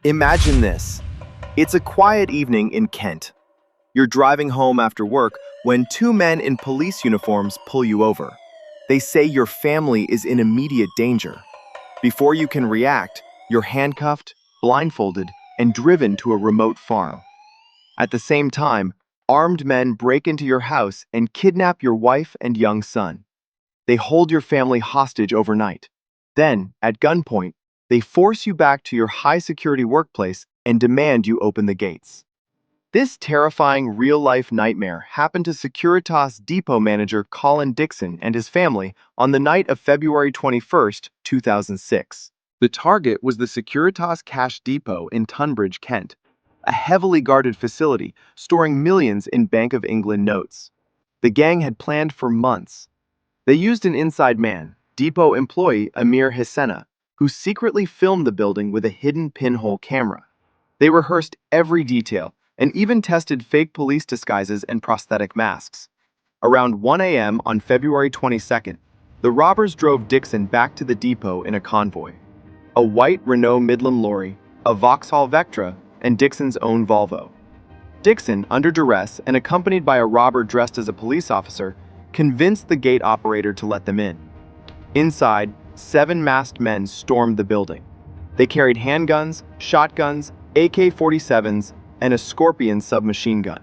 Imagine this. It's a quiet evening in Kent. You're driving home after work when two men in police uniforms pull you over. They say your family is in immediate danger. Before you can react, you're handcuffed, blindfolded, and driven to a remote farm. At the same time, armed men break into your house and kidnap your wife and young son. They hold your family hostage overnight. Then, at gunpoint, they force you back to your high-security workplace and demand you open the gates. This terrifying real-life nightmare happened to Securitas depot manager Colin Dixon and his family on the night of February 21st, 2006. The target was the Securitas Cash Depot in Tunbridge, Kent, a heavily guarded facility storing millions in Bank of England notes. The gang had planned for months. They used an inside man, depot employee Amir Hisena, who secretly filmed the building with a hidden pinhole camera. They rehearsed every detail and even tested fake police disguises and prosthetic masks. Around 1 a.m. on February 22nd, the robbers drove Dixon back to the depot in a convoy. A white Renault Midland lorry, a Vauxhall Vectra, and Dixon's own Volvo. Dixon, under duress and accompanied by a robber dressed as a police officer, convinced the gate operator to let them in. Inside, 7 masked men stormed the building. They carried handguns, shotguns, AK-47s, and a Scorpion submachine gun.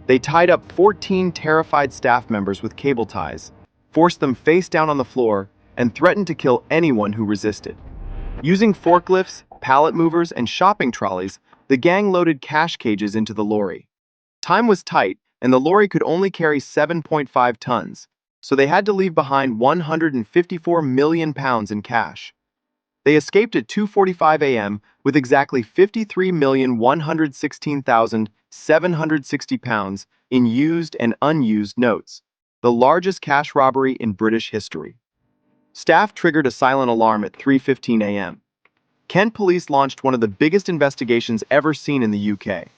They tied up 14 terrified staff members with cable ties, forced them face down on the floor, and threatened to kill anyone who resisted. Using forklifts, pallet movers, and shopping trolleys, the gang loaded cash cages into the lorry. Time was tight, and the lorry could only carry 7.5 tons, so they had to leave behind 154 million pounds in cash. They escaped at 2:45 a.m. with exactly 53,116,760 pounds in used and unused notes, the largest cash robbery in British history. Staff triggered a silent alarm at 3:15 a.m. Kent police launched one of the biggest investigations ever seen in the UK.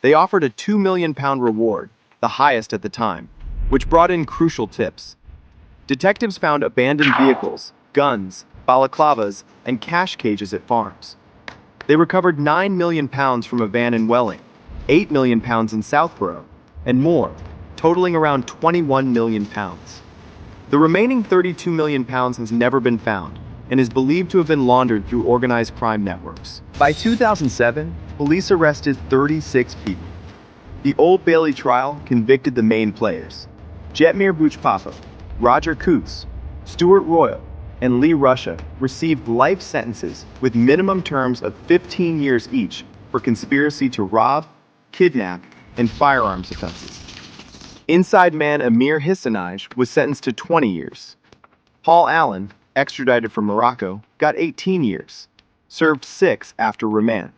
They offered a £2 million reward, the highest at the time, which brought in crucial tips. Detectives found abandoned vehicles, guns, balaclavas, and cash cages at farms. They recovered £9 million from a van in Welling, £8 million in Southborough, and more, totaling around £21 million. The remaining £32 million has never been found and is believed to have been laundered through organized crime networks. By 2007, police arrested 36 people. The Old Bailey trial convicted the main players. Jetmir Bouchpapa, Roger Coutts, Stuart Royal, and Lee Russia received life sentences with minimum terms of 15 years each for conspiracy to rob, kidnap, and firearms offenses. Inside man Amir Hisena was sentenced to 20 years. Paul Allen, extradited from Morocco, got 18 years, served 6 after remand.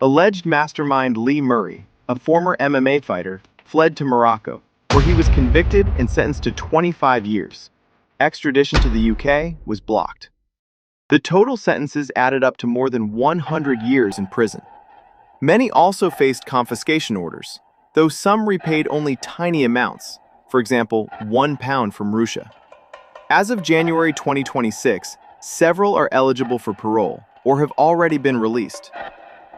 Alleged mastermind Lee Murray, a former MMA fighter, fled to Morocco, where he was convicted and sentenced to 25 years. Extradition to the UK was blocked. The total sentences added up to more than 100 years in prison. Many also faced confiscation orders, though some repaid only tiny amounts, for example, £1 from Russia. As of January 2026, several are eligible for parole or have already been released.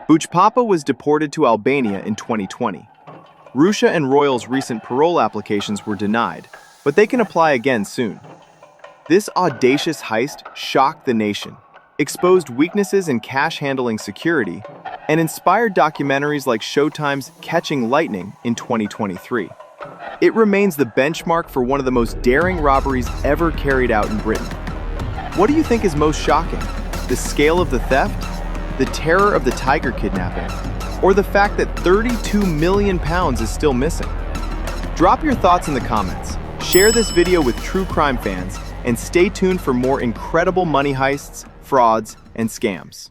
Bouchpapa was deported to Albania in 2020. Russia and Royal's recent parole applications were denied, but they can apply again soon. This audacious heist shocked the nation, exposed weaknesses in cash-handling security, and inspired documentaries like Showtime's Catching Lightning in 2023. It remains the benchmark for one of the most daring robberies ever carried out in Britain. What do you think is most shocking? The scale of the theft? The terror of the tiger kidnapping? Or the fact that £32 million is still missing? Drop your thoughts in the comments, share this video with true crime fans, and stay tuned for more incredible money heists, frauds, and scams.